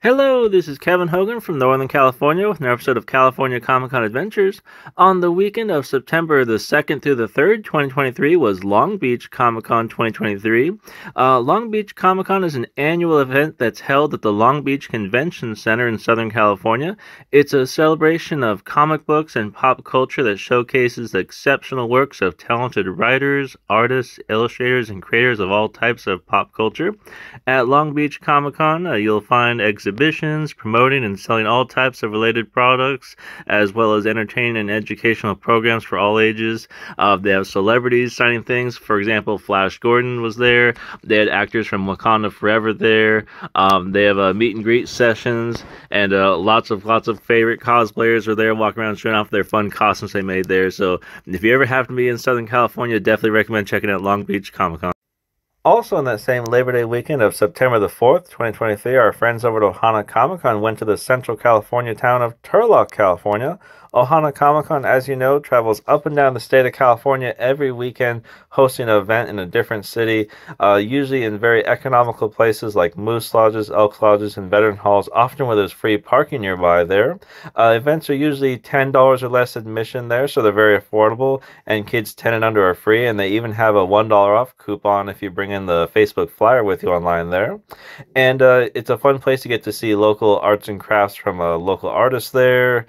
Hello, this is Kevin Hogan from Northern California with an episode of California Comic-Con Adventures. On the weekend of September the 2nd through the 3rd, 2023 was Long Beach Comic-Con 2023. Long Beach Comic-Con is an annual event that's held at the Long Beach Convention Center in Southern California. It's a celebration of comic books and pop culture that showcases the exceptional works of talented writers, artists, illustrators, and creators of all types of pop culture. At Long Beach Comic-Con, you'll find exhibitions promoting and selling all types of related products, as well as entertaining and educational programs for all ages. They have celebrities signing things. For example, Flash Gordon was there. They had actors from Wakanda Forever there. They have meet and greet sessions, and lots of favorite cosplayers are there walking around showing off their fun costumes they made there. So if you ever happen to be in Southern California, definitely recommend checking out Long Beach Comic-Con. Also, on that same Labor Day weekend of September the 4th, 2023, our friends over at OhanaCon went to the Central California town of Turlock, California. OhanaCon, as you know, travels up and down the state of California every weekend, hosting an event in a different city, usually in very economical places like Moose Lodges, Elk Lodges, and Veteran Halls, often where there's free parking nearby there. Events are usually $10 or less admission there, so they're very affordable, and kids 10 and under are free, and they even have a $1 off coupon if you bring in the Facebook flyer with you online there. And it's a fun place to get to see local arts and crafts from local artists there,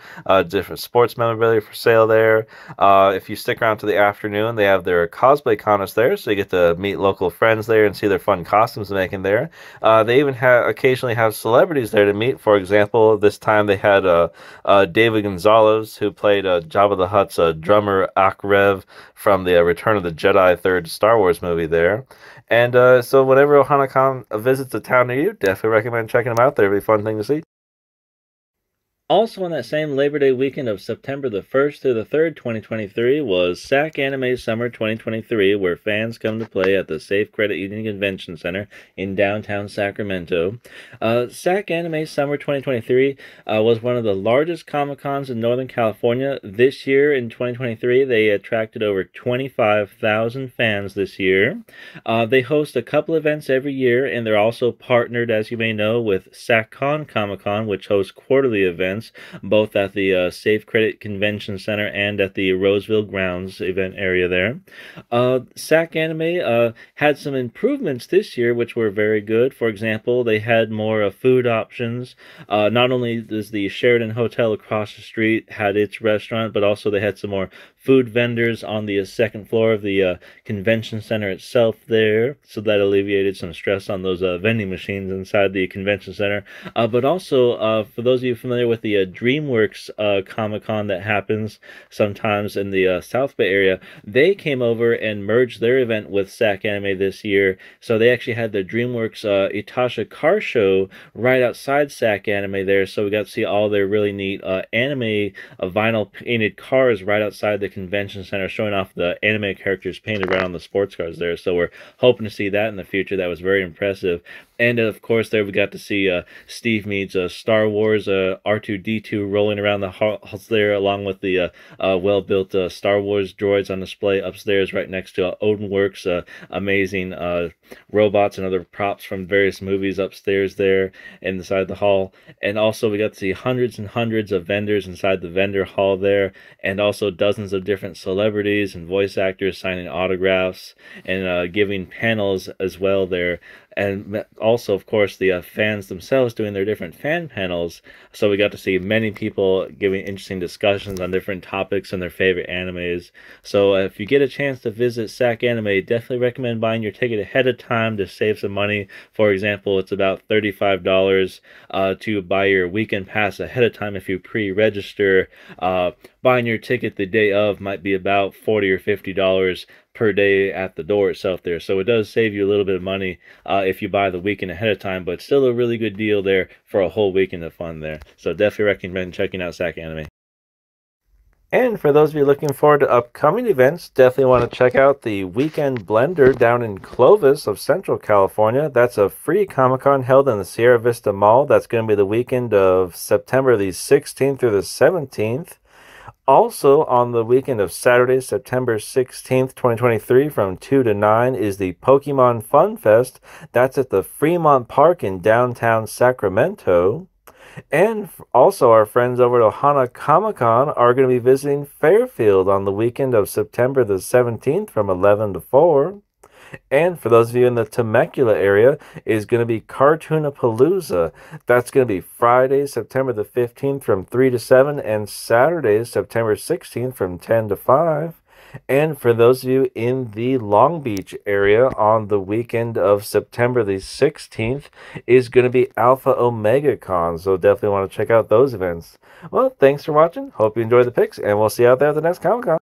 different sports memorabilia for sale there. If you stick around to the afternoon, they have their cosplay contest there, so you get to meet local friends there and see their fun costumes they're making there. They even occasionally have celebrities there to meet. For example, this time they had David Gonzalez, who played Jabba the Hutt's drummer Akrev from the Return of the Jedi third Star Wars movie there. And so whenever OhanaCon visits a town near you, definitely recommend checking them out. They're a really fun thing to see. Also on that same Labor Day weekend of September the 1st through the 3rd, 2023 was SacAnime Summer 2023, where fans come to play at the Safe Credit Union Convention Center in downtown Sacramento. SacAnime Summer 2023 was one of the largest Comic-Cons in Northern California. This year, in 2023, they attracted over 25,000 fans this year. They host a couple events every year, and they're also partnered, as you may know, with SacCon Comic-Con, which hosts quarterly events, both at the Safe Credit Convention Center and at the Roseville Grounds event area there. SacAnime had some improvements this year, which were very good. For example, they had more food options. Not only does the Sheraton Hotel across the street had its restaurant, but also they had some more food vendors on the second floor of the convention center itself there, so that alleviated some stress on those vending machines inside the convention center. But also, for those of you familiar with the DreamWorks Comic-Con that happens sometimes in the South Bay area, they came over and merged their event with SacAnime this year. So they actually had the DreamWorks Itasha car show right outside SacAnime there. So we got to see all their really neat anime vinyl painted cars right outside the convention center, showing off the anime characters painted right on the sports cars there. So we're hoping to see that in the future. That was very impressive. And of course, there we got to see Steve Mead's Star Wars R2-D2 rolling around the halls there, along with the well-built Star Wars droids on display upstairs right next to Odinworks, amazing robots and other props from various movies upstairs there inside the hall. And also we got to see hundreds and hundreds of vendors inside the vendor hall there, and also dozens of different celebrities and voice actors signing autographs and giving panels as well there. And also, of course, the fans themselves doing their different fan panels. So we got to see many people giving interesting discussions on different topics and their favorite animes. So if you get a chance to visit SacAnime, definitely recommend buying your ticket ahead of time to save some money. For example, it's about $35 to buy your weekend pass ahead of time if you pre-register. Buying your ticket the day of might be about $40 or $50 per day at the door itself there. So it does save you a little bit of money if you buy the weekend ahead of time, but still a really good deal there for a whole weekend of fun there. So definitely recommend checking out SacAnime. And for those of you looking forward to upcoming events, definitely want to check out the Weekend Blender down in Clovis of Central California. That's a free Comic-Con held in the Sierra Vista Mall. That's going to be the weekend of September the 16th through the 17th. Also, on the weekend of Saturday, September 16th, 2023, from 2 to 9, is the Pokemon Fun Fest. That's at the Fremont Park in downtown Sacramento. And also, our friends over at OhanaCon are going to be visiting Fairfield on the weekend of September the 17th from 11 to 4. And for those of you in the Temecula area, is going to be Cartoonapalooza. That's going to be Friday, September the 15th from 3 to 7, and Saturday, September 16th from 10 to 5. And for those of you in the Long Beach area, on the weekend of September the 16th is going to be Alpha Omega Con. So definitely want to check out those events. Well, thanks for watching. Hope you enjoyed the pics, and we'll see you out there at the next Comic Con.